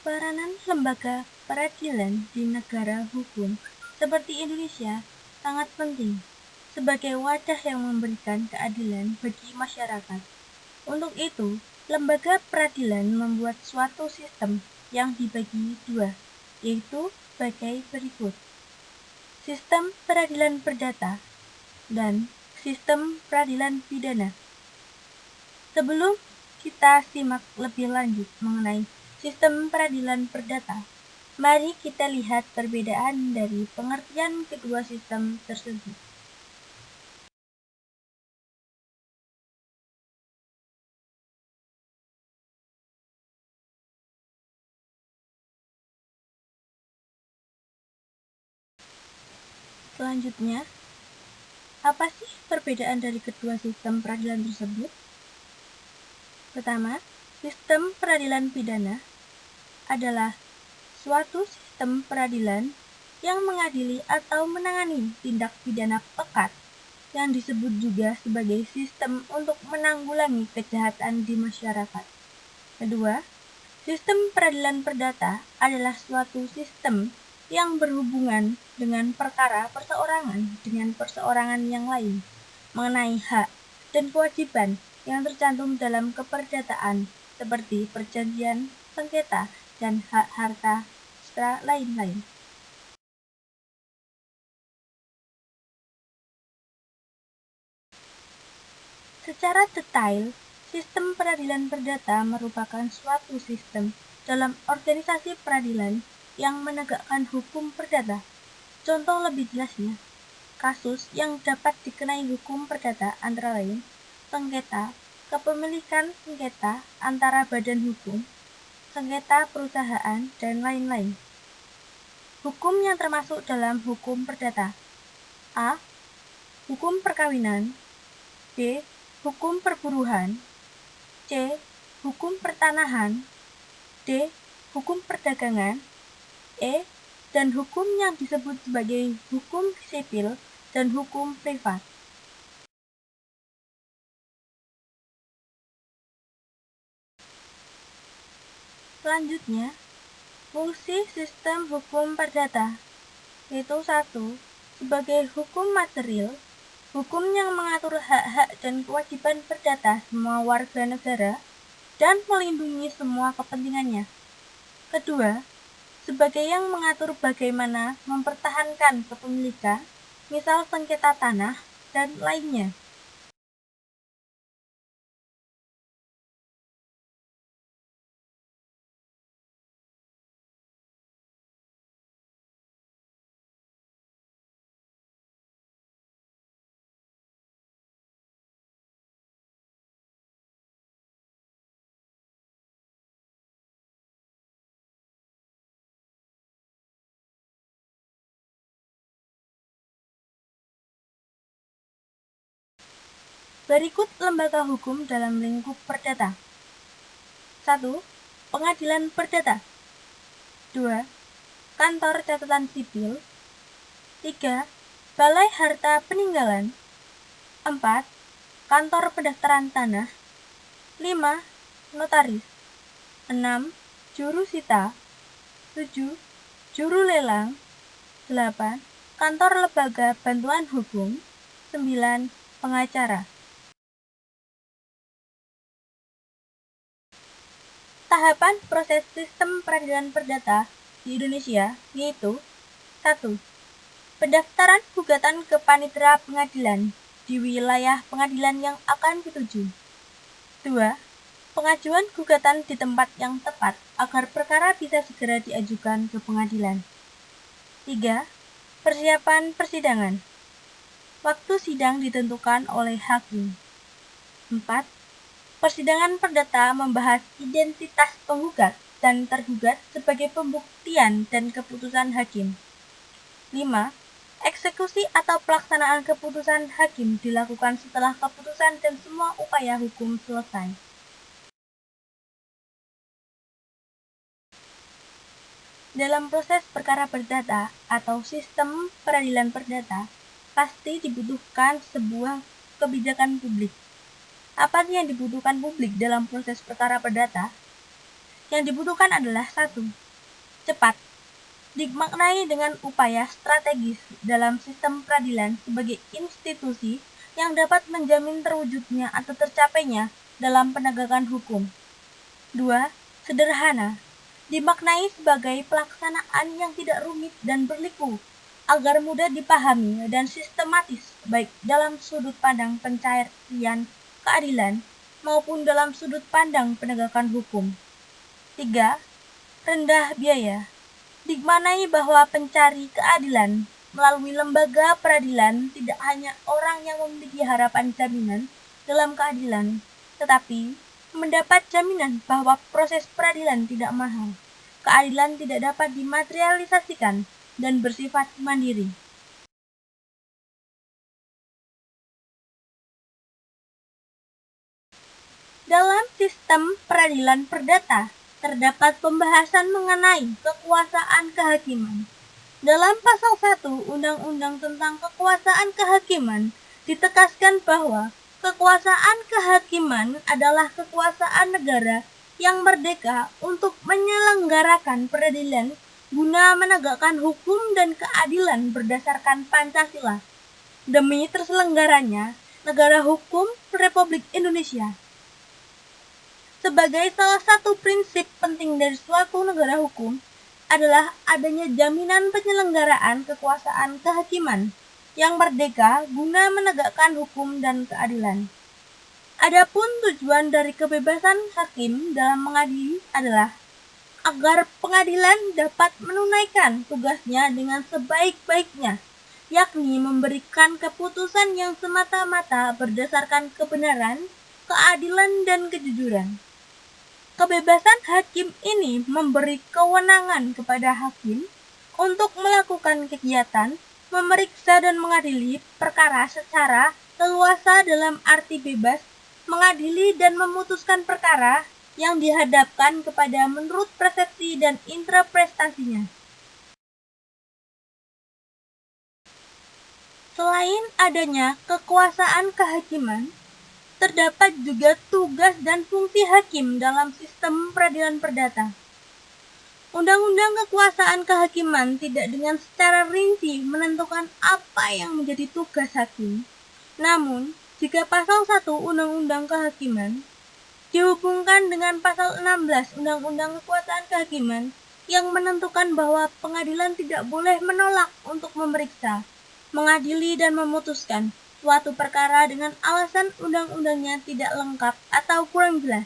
Peranan lembaga peradilan di negara hukum seperti Indonesia sangat penting sebagai wadah yang memberikan keadilan bagi masyarakat. Untuk itu, lembaga peradilan membuat suatu sistem yang dibagi dua, yaitu sebagai berikut: sistem peradilan perdata dan sistem peradilan pidana. Sebelum kita simak lebih lanjut mengenai sistem peradilan perdata, mari kita lihat perbedaan dari pengertian kedua sistem tersebut. Selanjutnya, apa sih perbedaan dari kedua sistem peradilan tersebut? Pertama, sistem peradilan pidana adalah suatu sistem peradilan yang mengadili atau menangani tindak pidana pekat, yang disebut juga sebagai sistem untuk menanggulangi kejahatan di masyarakat. Kedua, sistem peradilan perdata adalah suatu sistem yang berhubungan dengan perkara perseorangan dengan perseorangan yang lain mengenai hak dan kewajiban yang tercantum dalam keperdataan seperti perjanjian, sengketa, dan hak harta serta lain-lain. Secara detail, sistem peradilan perdata merupakan suatu sistem dalam organisasi peradilan yang menegakkan hukum perdata. Contoh lebih jelasnya, kasus yang dapat dikenai hukum perdata antara lain sengketa, kepemilikan sengketa antara badan hukum, sengketa perusahaan, dan lain-lain. Hukum yang termasuk dalam hukum perdata: A. Hukum perkawinan. B. Hukum perburuhan. C. Hukum pertanahan. D. Hukum perdagangan. E. Dan hukum yang disebut sebagai hukum sipil dan hukum privat. Selanjutnya, fungsi sistem hukum perdata yaitu 1. Sebagai hukum material, hukum yang mengatur hak-hak dan kewajiban perdata semua warga negara dan melindungi semua kepentingannya. Kedua, sebagai yang mengatur bagaimana mempertahankan kepemilikan, misal sengketa tanah, dan lainnya. Berikut lembaga hukum dalam lingkup perdata. 1. Pengadilan perdata. 2. Kantor catatan sipil. 3. Balai harta peninggalan. 4. Kantor pendaftaran tanah. 5. Notaris. 6. Juru sita. 7. Juru lelang. 8. Kantor lembaga bantuan hukum. 9. Pengacara. Tahapan proses sistem peradilan perdata di Indonesia yaitu 1. Pendaftaran gugatan ke panitera pengadilan di wilayah pengadilan yang akan dituju. 2. Pengajuan gugatan di tempat yang tepat agar perkara bisa segera diajukan ke pengadilan. 3. Persiapan persidangan. Waktu sidang ditentukan oleh hakim. 4. Persidangan perdata membahas identitas penggugat dan tergugat sebagai pembuktian dan keputusan hakim. 5. Eksekusi atau pelaksanaan keputusan hakim dilakukan setelah keputusan dan semua upaya hukum selesai. Dalam proses perkara perdata atau sistem peradilan perdata, pasti dibutuhkan sebuah kebijakan publik. Apa yang dibutuhkan publik dalam proses perkara perdata? Yang dibutuhkan adalah 1. Cepat. Dimaknai dengan upaya strategis dalam sistem peradilan sebagai institusi yang dapat menjamin terwujudnya atau tercapainya dalam penegakan hukum. 2. Sederhana. Dimaknai sebagai pelaksanaan yang tidak rumit dan berliku, agar mudah dipahami dan sistematis baik dalam sudut pandang pencarian keadilan maupun dalam sudut pandang penegakan hukum. 3. Rendah biaya. Dimaknai bahwa pencari keadilan melalui lembaga peradilan tidak hanya orang yang memiliki harapan jaminan dalam keadilan, tetapi mendapat jaminan bahwa proses peradilan tidak mahal, keadilan tidak dapat dimaterialisasikan, dan bersifat mandiri. Dalam sistem peradilan perdata, terdapat pembahasan mengenai kekuasaan kehakiman. Dalam pasal 1 Undang-Undang tentang Kekuasaan Kehakiman ditegaskan bahwa kekuasaan kehakiman adalah kekuasaan negara yang merdeka untuk menyelenggarakan peradilan guna menegakkan hukum dan keadilan berdasarkan Pancasila demi terselenggaranya negara hukum Republik Indonesia. Sebagai salah satu prinsip penting dari suatu negara hukum adalah adanya jaminan penyelenggaraan kekuasaan kehakiman yang merdeka guna menegakkan hukum dan keadilan. Adapun tujuan dari kebebasan hakim dalam mengadili adalah agar pengadilan dapat menunaikan tugasnya dengan sebaik-baiknya, yakni memberikan keputusan yang semata-mata berdasarkan kebenaran, keadilan, dan kejujuran. Kebebasan hakim ini memberi kewenangan kepada hakim untuk melakukan kegiatan, memeriksa dan mengadili perkara secara leluasa dalam arti bebas, mengadili dan memutuskan perkara yang dihadapkan kepada menurut persepsi dan interpretasinya. Selain adanya kekuasaan kehakiman, terdapat juga tugas dan fungsi hakim dalam sistem peradilan perdata. Undang-undang kekuasaan kehakiman tidak dengan secara rinci menentukan apa yang menjadi tugas hakim. Namun, jika pasal 1 Undang-Undang Kehakiman dihubungkan dengan pasal 16 Undang-Undang Kekuasaan Kehakiman yang menentukan bahwa pengadilan tidak boleh menolak untuk memeriksa, mengadili dan memutuskan suatu perkara dengan alasan undang-undangnya tidak lengkap atau kurang jelas,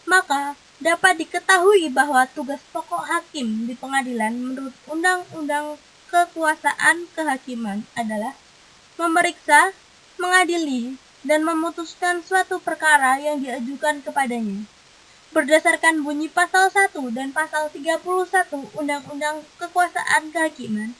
maka dapat diketahui bahwa tugas pokok hakim di pengadilan menurut Undang-Undang Kekuasaan Kehakiman adalah memeriksa, mengadili, dan memutuskan suatu perkara yang diajukan kepadanya. Berdasarkan bunyi pasal 1 dan pasal 31 Undang-Undang Kekuasaan Kehakiman,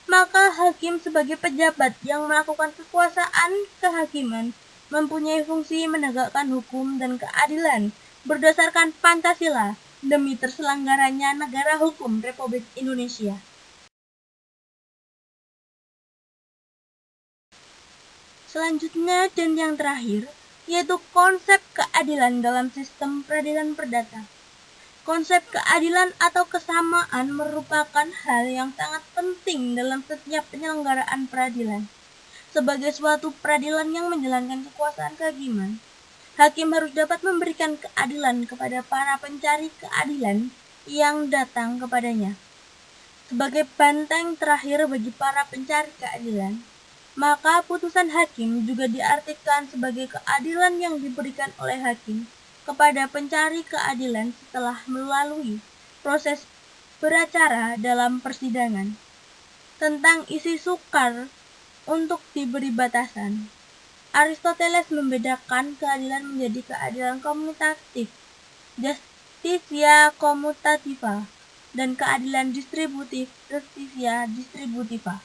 maka hakim sebagai pejabat yang melakukan kekuasaan kehakiman mempunyai fungsi menegakkan hukum dan keadilan berdasarkan Pancasila demi terselenggaranya negara hukum Republik Indonesia. Selanjutnya dan yang terakhir, yaitu konsep keadilan dalam sistem peradilan perdata. Konsep keadilan atau kesamaan merupakan hal yang sangat penting dalam setiap penyelenggaraan peradilan. Sebagai suatu peradilan yang menjalankan kekuasaan kehakiman, hakim harus dapat memberikan keadilan kepada para pencari keadilan yang datang kepadanya. Sebagai benteng terakhir bagi para pencari keadilan, maka putusan hakim juga diartikan sebagai keadilan yang diberikan oleh hakim kepada pencari keadilan setelah melalui proses beracara dalam persidangan. Tentang isi sukar untuk diberi batasan, Aristoteles membedakan keadilan menjadi keadilan komutatif, justitia commutativa, dan keadilan distributif, justitia distributiva.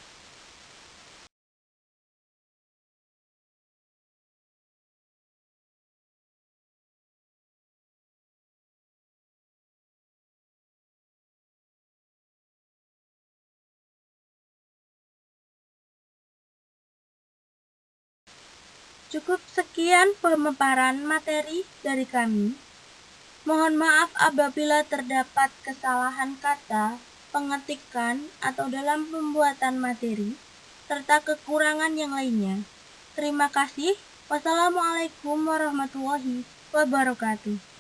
Cukup sekian pemaparan materi dari kami. Mohon maaf apabila terdapat kesalahan kata, pengetikan, atau dalam pembuatan materi, serta kekurangan yang lainnya. Terima kasih. Wassalamualaikum warahmatullahi wabarakatuh.